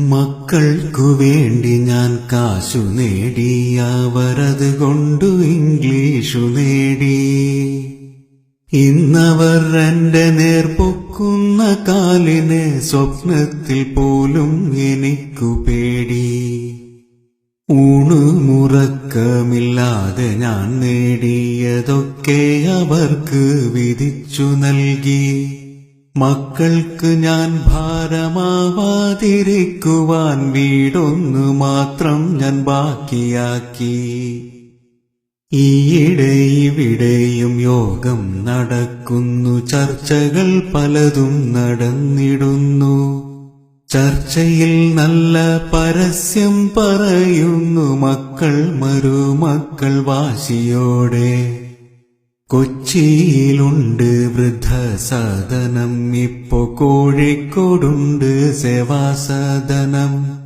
മക്കൾക്കു വേണ്ടി ഞാൻ കാശു നേടി, അവരത് കൊണ്ടു ഇംഗ്ലീഷു നേടി. ഇന്നവർ എന്റെ നേർപൊക്കുന്ന കാലിനെ സ്വപ്നത്തിൽ പോലും എനിക്കു പേടി. ഊണുമുറക്കമില്ലാതെ ഞാൻ നേടിയതൊക്കെ അവർക്ക് വിധിച്ചു നൽകി. മക്കൾക്ക് ഞാൻ ഭാരമാവാതിരിക്കുവാൻ വീടൊന്നു മാത്രം ഞാൻ ബാക്കിയാക്കി. ഈയിടെ ഇവിടെയും യോഗം നടക്കുന്നു, ചർച്ചകൾ പലതും നടന്നിടുന്നു. ചർച്ചയിൽ നല്ല പരസ്യം പറയുന്നു മക്കൾ മരുമക്കൾ വാശിയോടെ. കൊച്ചിയിലുണ്ട് വൃദ്ധസദനം, ഇപ്പോ കോഴിക്കോടുണ്ട് സേവാസദനം.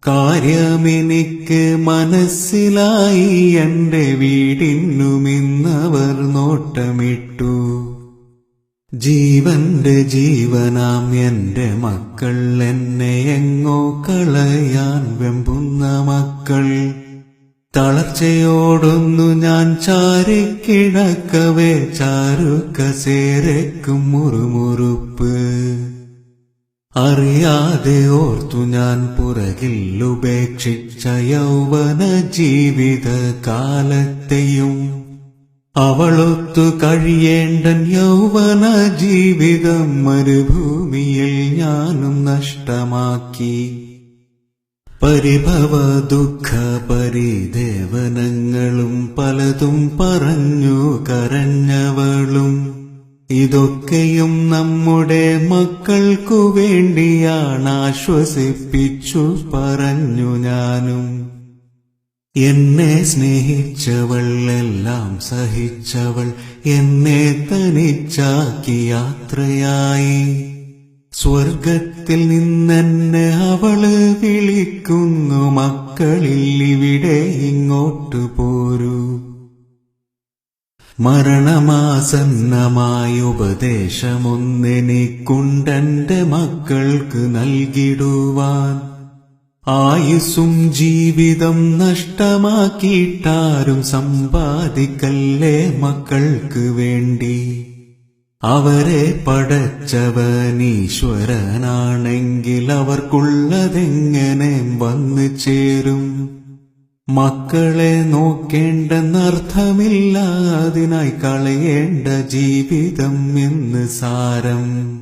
കാര്യമെനിക്ക് മനസ്സിലായി, എന്റെ വീടിനുമിന്നവർ നോട്ടമിട്ടു. ജീവന്റെ ജീവനാം എന്റെ മക്കൾ, എന്നെ എങ്ങോ കളയാൻ വെമ്പുന്ന മക്കൾ. തളർച്ചയോടൊന്നു ഞാൻ ചാരിക്കിടക്കവേ ചാരുകസേരയ്ക്കും മുറുമുറുപ്പ്. അറിയാതെ ഓർത്തു ഞാൻ പുറകിൽ ഉപേക്ഷിച്ച യൗവന ജീവിത കാലത്തെയും. അവളൊത്തു കഴിയേണ്ടൻ യൗവന ജീവിതം മരുഭൂമിയിൽ ഞാനും നഷ്ടമാക്കി. പരിഭവ ദുഃഖ പരിദേവനങ്ങളും പലതും പറഞ്ഞു കരഞ്ഞവളും. ഇതൊക്കെയും നമ്മുടെ മക്കൾക്കു വേണ്ടിയാണ്, ആശ്വസിപ്പിച്ചു പറഞ്ഞു ഞാനും. എന്നെ സ്നേഹിച്ചവൾ, എല്ലാം സഹിച്ചവൾ, എന്നെ തനിച്ചാക്കി യാത്രയായി. സ്വർഗത്തിൽ നിന്നെന്നെ അവള് വിളിക്കുന്നു, മക്കളിൽ ഇവിടെ ഇങ്ങോട്ടു പോരൂ. മരണമാസന്നമായ ഉപദേശമൊന്നെനിക്കുണ്ടെന്റെ മക്കൾക്ക് നൽകിടുവാൻ. ആയുസ്സും ജീവിതം നഷ്ടമാക്കിയിട്ടാരും സമ്പാദിക്കല്ലേ മക്കൾക്ക് വേണ്ടി. അവരെ പടച്ചവനീശ്വരനാണെങ്കിൽ അവർക്കുള്ളതെങ്ങനെ വന്നു ചേരും. മക്കളെ നോക്കേണ്ടെന്നർത്ഥമില്ല, അതിനായി കളയേണ്ട ജീവിതം എന്ന് സാരം.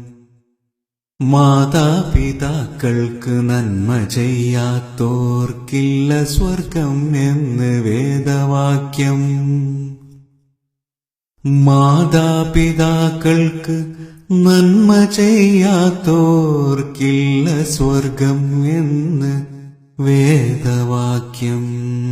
മാതാപിതാക്കൾക്ക് നന്മ ചെയ്യാത്തോർക്കില്ല സ്വർഗം എന്ന് വേദവാക്യം. മാതാപിതാക്കൾക്ക് നന്മ ചെയ്യാത്തോർക്കില്ല സ്വർഗം എന്ന് വേദവാക്യം.